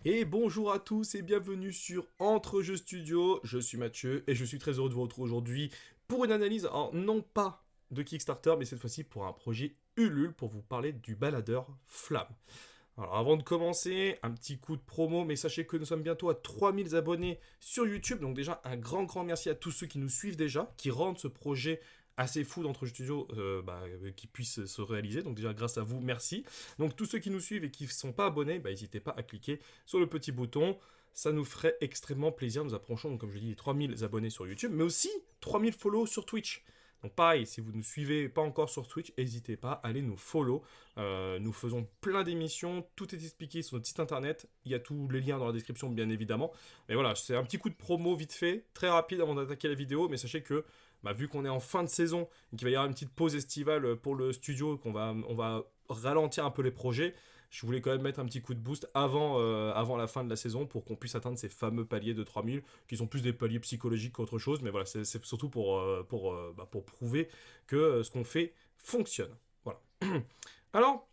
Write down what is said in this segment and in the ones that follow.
Et bonjour à tous et bienvenue sur Entre Jeux Studio. Je suis Mathieu et je suis très heureux de vous retrouver aujourd'hui pour une analyse, alors non pas de Kickstarter, mais cette fois-ci pour un projet Ulule pour vous parler du baladeur Flamme. Alors avant de commencer, un petit coup de promo, mais sachez que nous sommes bientôt à 3000 abonnés sur YouTube, donc déjà un grand merci à tous ceux qui nous suivent déjà, qui rendent ce projet assez fou d'Entre Studio qui puisse se réaliser, donc déjà grâce à vous, merci. Donc tous ceux qui nous suivent et qui ne sont pas abonnés, n'hésitez pas à cliquer sur le petit bouton, ça nous ferait extrêmement plaisir, nous approchons, donc, comme je dis, les 3000 abonnés sur YouTube, mais aussi 3000 follow sur Twitch. Donc pareil, si vous ne nous suivez pas encore sur Twitch, n'hésitez pas à aller nous follow. Nous faisons plein d'émissions, tout est expliqué sur notre site internet. Il y a tous les liens dans la description, bien évidemment. Mais voilà, c'est un petit coup de promo vite fait, très rapide avant d'attaquer la vidéo. Mais sachez que, vu qu'on est en fin de saison, et qu'il va y avoir une petite pause estivale pour le studio, on va ralentir un peu les projets, je voulais quand même mettre un petit coup de boost avant la fin de la saison pour qu'on puisse atteindre ces fameux paliers de 3000 qui sont plus des paliers psychologiques qu'autre chose. Mais voilà, c'est surtout pour prouver que ce qu'on fait fonctionne. Voilà. Alors,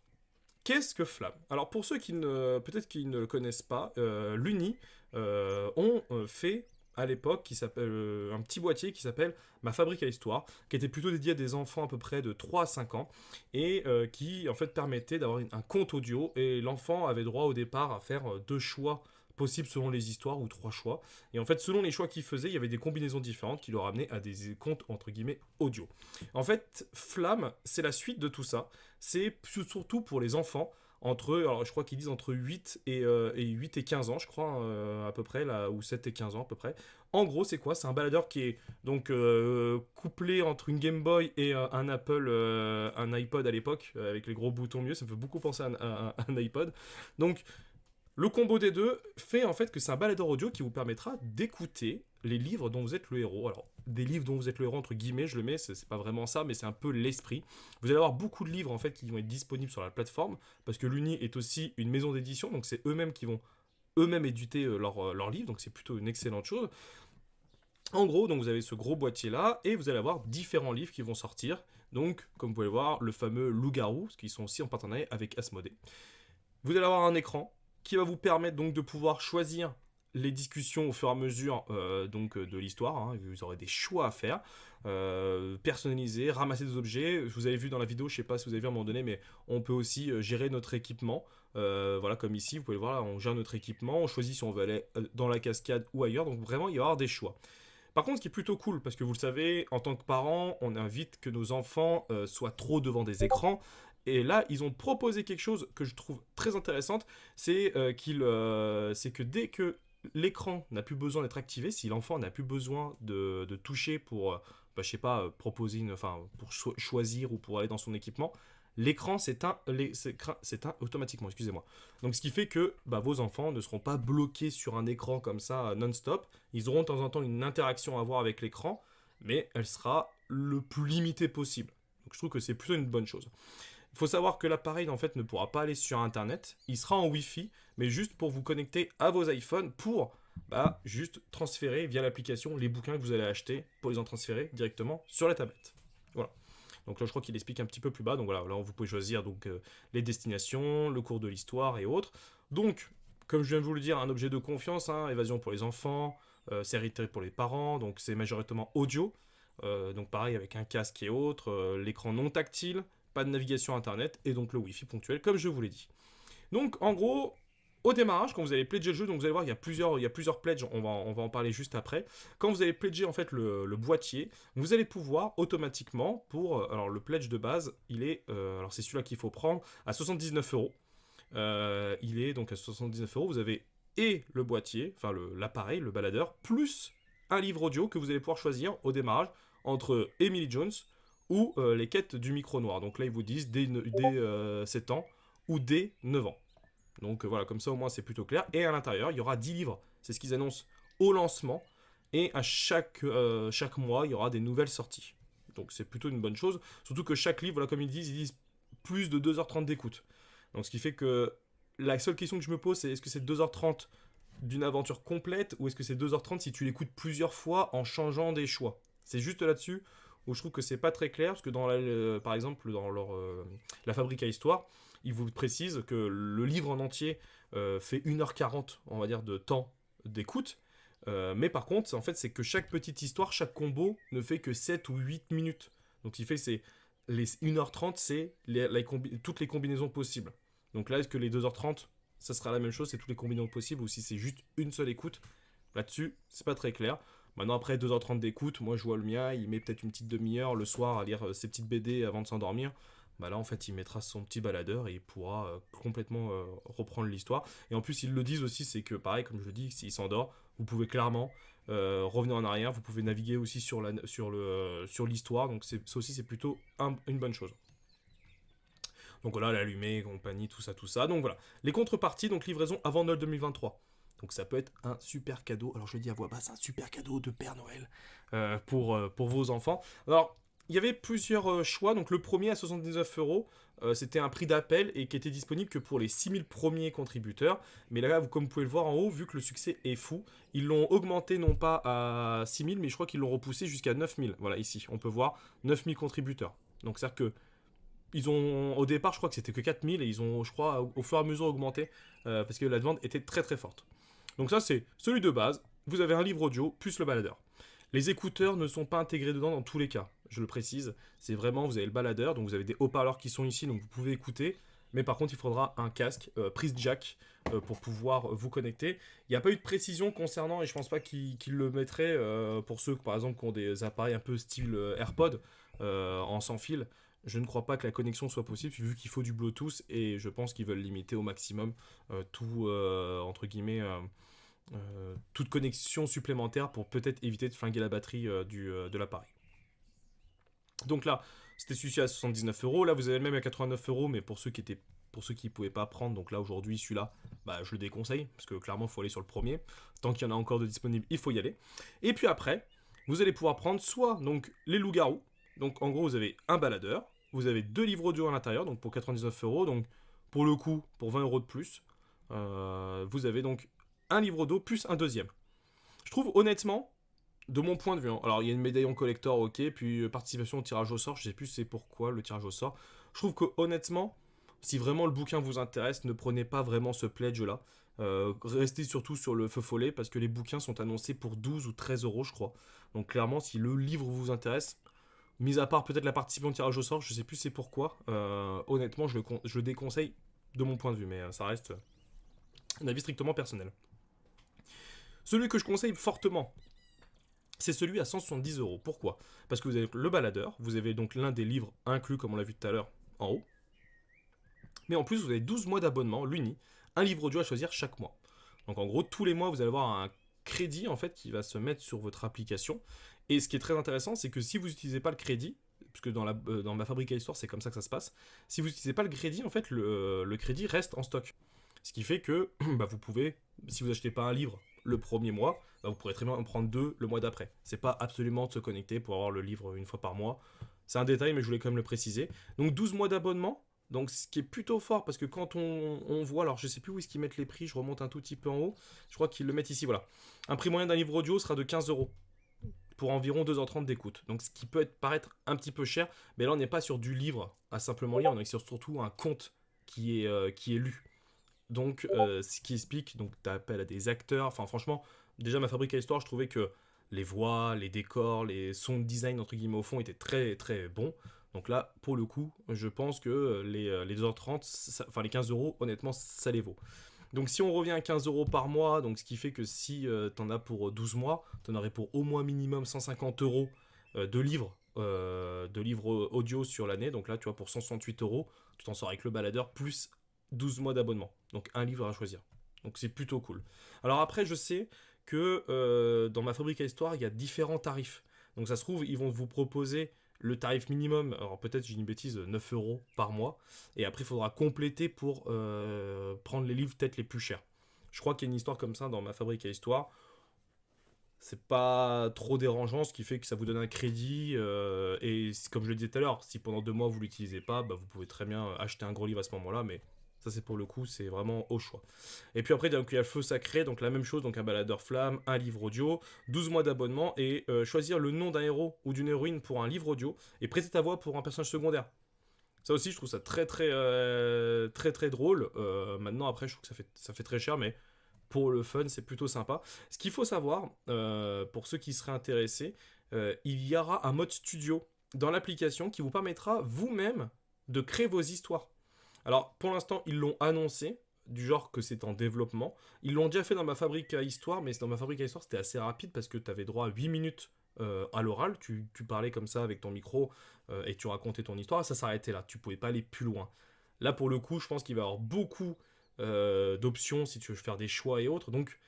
qu'est-ce que Flamme? Alors, pour ceux qui peut-être qui ne le connaissent pas, l'Uni ont fait à l'époque qui s'appelle un petit boîtier qui s'appelle Ma Fabrique à Histoire, qui était plutôt dédié à des enfants à peu près de 3 à 5 ans et qui en fait permettait d'avoir un compte audio et l'enfant avait droit au départ à faire deux choix possibles selon les histoires ou trois choix et en fait selon les choix qu'il faisait il y avait des combinaisons différentes qui le ramenaient à des comptes entre guillemets audio. En fait Flamme c'est la suite de tout ça, c'est surtout pour les enfants alors je crois qu'ils disent entre 8 et 15 ans, je crois, à peu près, là, ou 7 et 15 ans à peu près. En gros, c'est quoi? C'est un baladeur qui est donc couplé entre une Game Boy et un Apple, un iPod à l'époque, avec les gros boutons mieux, ça me fait beaucoup penser à un iPod. Donc, le combo des deux fait en fait que c'est un baladeur audio qui vous permettra d'écouter les livres dont vous êtes le héros. Alors, des livres dont vous êtes le héros, entre guillemets, je le mets, c'est pas vraiment ça, mais c'est un peu l'esprit. Vous allez avoir beaucoup de livres en fait qui vont être disponibles sur la plateforme, parce que l'Uni est aussi une maison d'édition, donc c'est eux-mêmes qui vont eux-mêmes éditer leurs livres, donc c'est plutôt une excellente chose. En gros, donc vous avez ce gros boîtier là, et vous allez avoir différents livres qui vont sortir. Donc, comme vous pouvez le voir, le fameux Loup-garou, qui sont aussi en partenariat avec Asmodée. Vous allez avoir un écran qui va vous permettre donc de pouvoir choisir les discussions au fur et à mesure de l'histoire. Hein. Vous aurez des choix à faire, personnaliser, ramasser des objets. Vous avez vu dans la vidéo, je ne sais pas si vous avez vu à un moment donné, mais on peut aussi gérer notre équipement. Voilà, comme ici, vous pouvez le voir, là, on gère notre équipement, on choisit si on veut aller dans la cascade ou ailleurs. Donc vraiment, il va y avoir des choix. Par contre, ce qui est plutôt cool, parce que vous le savez, en tant que parents, on invite que nos enfants soient trop devant des écrans. Et là, ils ont proposé quelque chose que je trouve très intéressante, c'est que dès que l'écran n'a plus besoin d'être activé, si l'enfant n'a plus besoin de toucher pour, je sais pas, proposer pour choisir ou pour aller dans son équipement, l'écran s'éteint automatiquement, excusez-moi. Donc ce qui fait que vos enfants ne seront pas bloqués sur un écran comme ça non-stop. Ils auront de temps en temps une interaction à avoir avec l'écran, mais elle sera le plus limitée possible. Donc je trouve que c'est plutôt une bonne chose. Il faut savoir que l'appareil en fait ne pourra pas aller sur internet, il sera en Wi-Fi, mais juste pour vous connecter à vos iPhones pour juste transférer via l'application les bouquins que vous allez acheter pour les en transférer directement sur la tablette. Voilà. Donc là je crois qu'il explique un petit peu plus bas, donc voilà, là vous pouvez choisir les destinations, le cours de l'histoire et autres. Donc, comme je viens de vous le dire, un objet de confiance, hein, évasion pour les enfants, série pour les parents, donc c'est majoritairement audio. Donc pareil avec un casque et autres, l'écran non tactile, pas de navigation internet et donc le wifi ponctuel comme je vous l'ai dit. Donc en gros, au démarrage, quand vous allez pledger le jeu, donc vous allez voir, il y a plusieurs pledges, on va en parler juste après. Quand vous allez pledger en fait le boîtier, vous allez pouvoir automatiquement, alors le pledge de base, il est, alors c'est celui-là qu'il faut prendre, à 79 euros. Il est donc à 79 euros, vous avez et le boîtier, l'appareil, le baladeur, plus un livre audio que vous allez pouvoir choisir au démarrage entre Emily Jones ou les quêtes du micro noir. Donc là, ils vous disent dès 7 ans ou dès 9 ans. Donc voilà, comme ça au moins c'est plutôt clair. Et à l'intérieur, il y aura 10 livres. C'est ce qu'ils annoncent au lancement. Et à chaque mois, il y aura des nouvelles sorties. Donc c'est plutôt une bonne chose. Surtout que chaque livre, voilà, comme ils disent plus de 2h30 d'écoute. Donc ce qui fait que la seule question que je me pose, c'est est-ce que c'est 2h30 d'une aventure complète ou est-ce que c'est 2h30 si tu l'écoutes plusieurs fois en changeant des choix? C'est juste là-dessus où je trouve que c'est pas très clair parce que par exemple dans la fabrique à histoire, il vous précise que le livre en entier fait 1h40, on va dire, de temps d'écoute. Mais par contre, en fait, c'est que chaque petite histoire, chaque combo ne fait que 7 ou 8 minutes. Donc, ce qui fait que c'est les 1h30, c'est toutes les combinaisons possibles. Donc là, est-ce que les 2h30, ça sera la même chose, c'est toutes les combinaisons possibles, ou si c'est juste une seule écoute? Là-dessus, c'est pas très clair. Maintenant, après 2h30 d'écoute, moi je vois le mien, il met peut-être une petite demi-heure le soir à lire ses petites BD avant de s'endormir. Bah là, en fait, il mettra son petit baladeur et il pourra complètement reprendre l'histoire. Et en plus, ils le disent aussi, c'est que pareil, comme je le dis, s'il s'endort, vous pouvez clairement revenir en arrière, vous pouvez naviguer aussi sur l'histoire, donc ça aussi, c'est plutôt une bonne chose. Donc voilà, l'allumer, compagnie, tout ça, tout ça. Donc voilà, les contreparties, donc livraison avant Noël 2023. Donc ça peut être un super cadeau. Alors je le dis à voix basse, un super cadeau de Père Noël pour vos enfants. Alors, il y avait plusieurs choix. Donc le premier à 79 €, c'était un prix d'appel et qui était disponible que pour les 6000 premiers contributeurs. Mais là, comme vous pouvez le voir en haut, vu que le succès est fou, ils l'ont augmenté non pas à 6000, mais je crois qu'ils l'ont repoussé jusqu'à 9000. Voilà, ici, on peut voir 9000 contributeurs. Donc c'est-à-dire que au départ, je crois que c'était que 4000 et ils ont, je crois, au fur et à mesure augmenté parce que la demande était très très forte. Donc ça, c'est celui de base. Vous avez un livre audio plus le baladeur. Les écouteurs ne sont pas intégrés dedans dans tous les cas, je le précise. C'est vraiment, vous avez le baladeur, donc vous avez des haut-parleurs qui sont ici, donc vous pouvez écouter. Mais par contre, il faudra un casque, prise jack, pour pouvoir vous connecter. Il n'y a pas eu de précision concernant, et je pense pas qu'ils le mettraient pour ceux, par exemple, qui ont des appareils un peu style AirPod en sans fil. Je ne crois pas que la connexion soit possible, vu qu'il faut du Bluetooth, et je pense qu'ils veulent limiter au maximum tout, entre guillemets, toute connexion supplémentaire pour peut-être éviter de flinguer la batterie de l'appareil. Donc là, c'était celui-ci à 79 €. Là, vous avez le même à 89 €, mais pour ceux qui ne pouvaient pas prendre, donc là aujourd'hui, celui-là, bah, je le déconseille, parce que clairement, il faut aller sur le premier. Tant qu'il y en a encore de disponibles, il faut y aller. Et puis après, vous allez pouvoir prendre soit donc les loups-garous. Donc en gros, vous avez un baladeur, vous avez 2 livres audio à l'intérieur, donc pour 99 €. Donc pour le coup, pour 20 € de plus, vous avez donc un livre audio plus un deuxième. Je trouve honnêtement, de mon point de vue, hein, alors il y a une médaillon collector, ok, puis participation au tirage au sort, je sais plus c'est pourquoi le tirage au sort. Je trouve que honnêtement, si vraiment le bouquin vous intéresse, ne prenez pas vraiment ce pledge là. Restez surtout sur le feu follet parce que les bouquins sont annoncés pour 12 ou 13 € je crois. Donc clairement, si le livre vous intéresse, mis à part peut-être la participation au tirage au sort, je sais plus c'est pourquoi. Honnêtement, je le déconseille de mon point de vue, mais ça reste un avis strictement personnel. Celui que je conseille fortement, c'est celui à 170 €. Pourquoi? Parce que vous avez le baladeur, vous avez donc l'un des livres inclus, comme on l'a vu tout à l'heure, en haut. Mais en plus, vous avez 12 mois d'abonnement, l'Uni, un livre audio à choisir chaque mois. Donc en gros, tous les mois, vous allez avoir un crédit en fait qui va se mettre sur votre application. Et ce qui est très intéressant, c'est que si vous n'utilisez pas le crédit, puisque dans ma fabrique à histoire, c'est comme ça que ça se passe, si vous n'utilisez pas le crédit, en fait, le crédit reste en stock. Ce qui fait que bah, vous pouvez, si vous n'achetez pas un livre le premier mois, bah, vous pourrez très bien en prendre 2 le mois d'après. C'est pas absolument de se connecter pour avoir le livre une fois par mois. C'est un détail, mais je voulais quand même le préciser. Donc 12 mois d'abonnement, donc ce qui est plutôt fort, parce que quand on voit, alors je sais plus où est-ce qu'ils mettent les prix, je remonte un tout petit peu en haut, je crois qu'ils le mettent ici, voilà. Un prix moyen d'un livre audio sera de 15 € pour environ 2h30 d'écoute. Donc ce qui peut paraître un petit peu cher, mais là on n'est pas sur du livre à simplement lire, on est sur surtout un conte qui est lu. Donc, ce qui explique, donc tu as appel à des acteurs. Enfin, franchement, déjà ma fabrique à histoire, je trouvais que les voix, les décors, les sons de design entre guillemets au fond étaient très très bons. Donc là, pour le coup, je pense que les 2h30, enfin les 15 €, honnêtement, ça les vaut. Donc si on revient à 15 € par mois, donc ce qui fait que si t'en as pour 12 mois, t'en aurais pour au moins minimum 150 € de livres audio sur l'année. Donc là, tu vois, pour 168 €, tu t'en sors avec le baladeur plus 12 mois d'abonnement. Donc un livre à choisir. Donc c'est plutôt cool. Alors après, je sais que dans ma fabrique à histoire, il y a différents tarifs. Donc ça se trouve, ils vont vous proposer le tarif minimum, alors peut-être j'ai une bêtise, 9 € par mois. Et après, il faudra compléter pour prendre les livres peut-être les plus chers. Je crois qu'il y a une histoire comme ça dans ma fabrique à histoire. C'est pas trop dérangeant, ce qui fait que ça vous donne un crédit. Et comme je le disais tout à l'heure, si pendant 2 mois vous l'utilisez pas, bah, vous pouvez très bien acheter un gros livre à ce moment-là. Mais ça, c'est pour le coup, c'est vraiment au choix. Et puis après, donc, il y a le feu sacré, donc la même chose, donc un baladeur flamme, un livre audio, 12 mois d'abonnement et choisir le nom d'un héros ou d'une héroïne pour un livre audio et prêter ta voix pour un personnage secondaire. Ça aussi, je trouve ça très drôle. Maintenant, après, je trouve que ça fait très cher, mais pour le fun, c'est plutôt sympa. Ce qu'il faut savoir, pour ceux qui seraient intéressés, il y aura un mode studio dans l'application qui vous permettra vous-même de créer vos histoires. Alors, pour l'instant, ils l'ont annoncé, du genre que c'est en développement. Ils l'ont déjà fait dans ma fabrique à histoire, mais dans ma fabrique à histoire, c'était assez rapide parce que tu avais droit à 8 minutes à l'oral. Tu parlais comme ça avec ton micro et tu racontais ton histoire, et ça s'arrêtait là. Tu pouvais pas aller plus loin. Là, pour le coup, je pense qu'il va y avoir beaucoup d'options si tu veux faire des choix et autres. Donc,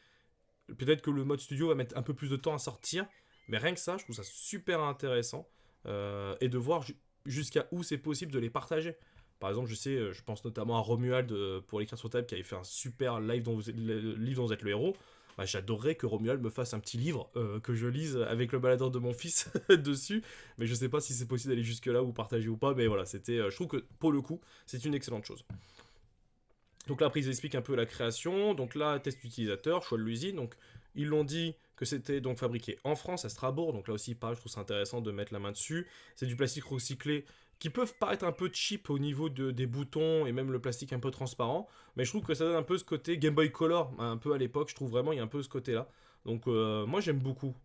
peut-être que le mode studio va mettre un peu plus de temps à sortir, mais rien que ça, je trouve ça super intéressant et de voir jusqu'à où c'est possible de les partager. Par exemple, je pense notamment à Romuald pour l'écrire sur table qui avait fait un super live le livre dont vous êtes le héros. Bah, j'adorerais que Romuald me fasse un petit livre que je lise avec le baladeur de mon fils dessus, mais je sais pas si c'est possible d'aller jusque là ou partager ou pas. Mais voilà, je trouve que pour le coup, c'est une excellente chose. Donc là, après, ils expliquent un peu la création. Donc là, test utilisateur, choix de l'usine. Donc, ils l'ont dit que c'était donc fabriqué en France, à Strasbourg. Donc là aussi, pareil, je trouve ça intéressant de mettre la main dessus. C'est du plastique recyclé qui peuvent paraître un peu cheap au niveau des boutons et même le plastique un peu transparent. Mais je trouve que ça donne un peu ce côté Game Boy Color, un peu à l'époque. Je trouve vraiment il y a un peu ce côté-là. Donc moi j'aime beaucoup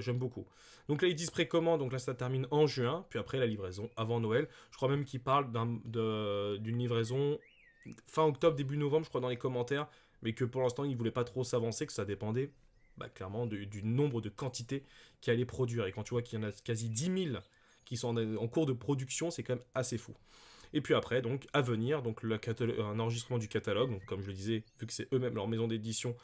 j'aime beaucoup. Donc là ils disent précommande, donc là ça termine en juin, puis après la livraison avant Noël. Je crois même qu'ils parlent d'une livraison fin octobre, début novembre, je crois, dans les commentaires, mais que pour l'instant, ils ne voulaient pas trop s'avancer, que ça dépendait clairement du nombre de quantités qu'ils allaient produire. Et quand tu vois qu'il y en a quasi 10 000 qui sont en cours de production, c'est quand même assez fou. Et puis après, donc, à venir, donc un enregistrement du catalogue, donc comme je le disais, vu que c'est eux-mêmes leur maison d'édition,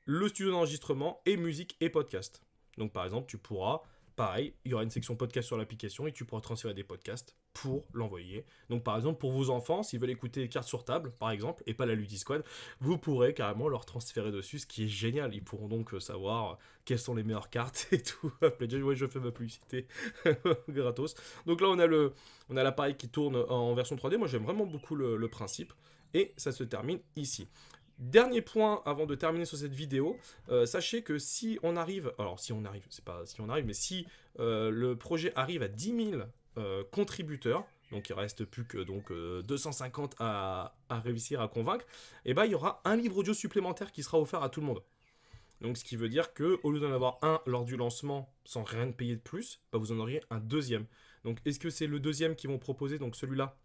le studio d'enregistrement et musique et podcast. Donc par exemple, tu pourras, pareil, il y aura une section podcast sur l'application et tu pourras transférer des podcasts pour l'envoyer. Donc par exemple, pour vos enfants, s'ils veulent écouter Cartes sur table, par exemple, et pas la Ludisquad, vous pourrez carrément leur transférer dessus, ce qui est génial. Ils pourront donc savoir quelles sont les meilleures cartes et tout. Ouais, je fais ma publicité gratos. Donc là, on a l'appareil qui tourne en version 3D. Moi, j'aime vraiment beaucoup le principe. Et ça se termine ici. Dernier point avant de terminer sur cette vidéo, sachez que si on arrive, alors si on arrive, c'est pas si on arrive, mais si le projet arrive à 10 000 contributeurs, donc il reste plus que 250 à réussir à convaincre, et ben il y aura un livre audio supplémentaire qui sera offert à tout le monde. Donc ce qui veut dire que au lieu d'en avoir un lors du lancement sans rien payer de plus, bah, vous en auriez un deuxième. Donc est-ce que c'est le deuxième qu'ils vont proposer, donc celui-là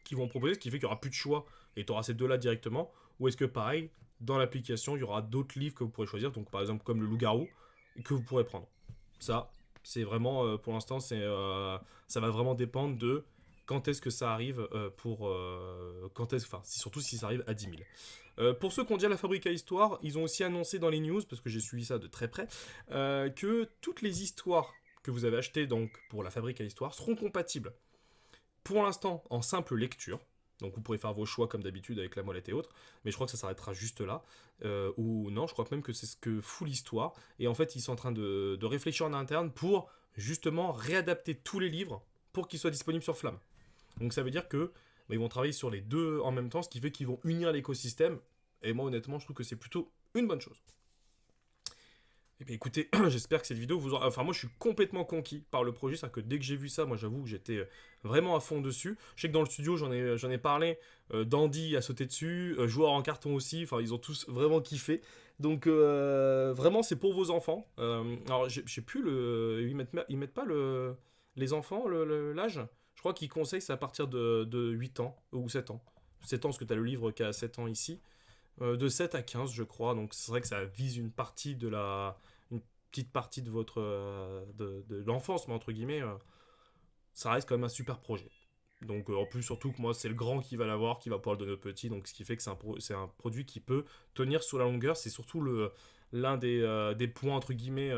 qu'ils vont proposer, ce qui fait qu'il n'y aura plus de choix et tu auras ces deux-là directement, ou est-ce que pareil, dans l'application, il y aura d'autres livres que vous pourrez choisir, donc par exemple comme le Loup-garou, que vous pourrez prendre. Ça, c'est vraiment, pour l'instant, ça va vraiment dépendre de quand est-ce que ça arrive surtout si ça arrive à 10 000. Pour ceux qui ont déjà la fabrique à histoire, ils ont aussi annoncé dans les news, parce que j'ai suivi ça de très près, que toutes les histoires que vous avez achetées donc, pour la fabrique à histoire seront compatibles. Pour l'instant, en simple lecture, donc vous pourrez faire vos choix comme d'habitude avec la molette et autres, mais je crois que ça s'arrêtera juste là. Ou non, je crois même que c'est ce que fout l'histoire. Et en fait, ils sont en train de réfléchir en interne pour justement réadapter tous les livres pour qu'ils soient disponibles sur Flamme. Donc ça veut dire que ils vont travailler sur les deux en même temps, ce qui fait qu'ils vont unir l'écosystème. Et moi, honnêtement, je trouve que c'est plutôt une bonne chose. Eh bien écoutez, j'espère que cette vidéo vous aura... Enfin moi je suis complètement conquis par le projet, c'est-à-dire que dès que j'ai vu ça, moi j'avoue que j'étais vraiment à fond dessus. Je sais que dans le studio j'en ai parlé, Dandy a sauté dessus, joueur en carton aussi, enfin ils ont tous vraiment kiffé. Donc vraiment c'est pour vos enfants. Alors j'ai plus le... Ils mettent pas les enfants, l'âge. Je crois qu'ils conseillent c'est à partir de 8 ans ou 7 ans. 7 ans parce que tu as le livre qui a 7 ans ici. De 7 à 15 je crois, donc c'est vrai que ça vise une petite partie de votre de l'enfance, mais entre guillemets, ça reste quand même un super projet. Donc en plus surtout que moi c'est le grand qui va l'avoir, qui va pouvoir le donner au petit, donc ce qui fait que c'est un produit qui peut tenir sur la longueur. C'est surtout l'un des points entre guillemets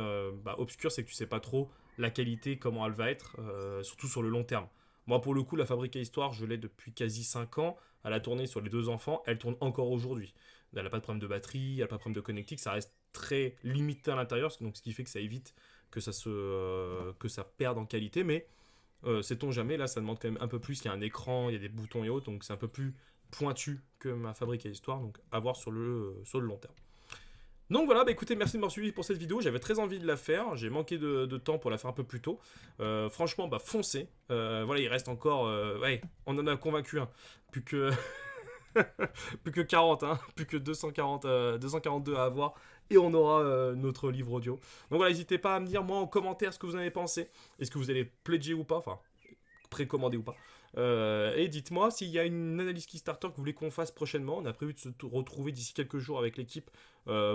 obscurs, c'est que tu sais pas trop la qualité, comment elle va être, surtout sur le long terme. Moi pour le coup la fabrique à histoire je l'ai depuis quasi 5 ans, elle a tourné sur les deux enfants, elle tourne encore aujourd'hui. Elle n'a pas de problème de batterie, elle n'a pas de problème de connectique, ça reste très limité à l'intérieur, donc ce qui fait que ça évite que ça perde en qualité, mais sait-on jamais, là ça demande quand même un peu plus, il y a un écran, il y a des boutons et autres, donc c'est un peu plus pointu que ma fabrique à histoire, donc à voir sur le long terme. Donc voilà, bah écoutez, merci de m'avoir suivi pour cette vidéo. J'avais très envie de la faire. J'ai manqué de temps pour la faire un peu plus tôt. Franchement, bah foncez. Voilà, il reste encore. Ouais, on en a convaincu un. Plus que. plus que 40, hein. Plus que 240, 242 à avoir. Et on aura notre livre audio. Donc voilà, n'hésitez pas à me dire, moi, en commentaire, ce que vous en avez pensé. Est-ce que vous allez pledger ou pas? Enfin, précommandé ou pas. Et dites-moi s'il y a une analyse Kickstarter que vous voulez qu'on fasse prochainement. On a prévu de se retrouver d'ici quelques jours avec l'équipe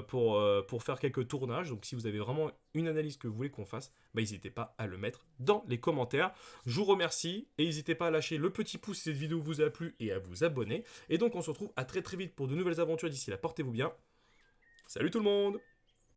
pour faire quelques tournages. Donc si vous avez vraiment une analyse que vous voulez qu'on fasse, bah, n'hésitez pas à le mettre dans les commentaires. Je vous remercie et n'hésitez pas à lâcher le petit pouce si cette vidéo vous a plu et à vous abonner. Et donc on se retrouve à très très vite pour de nouvelles aventures. D'ici là, portez-vous bien. Salut tout le monde!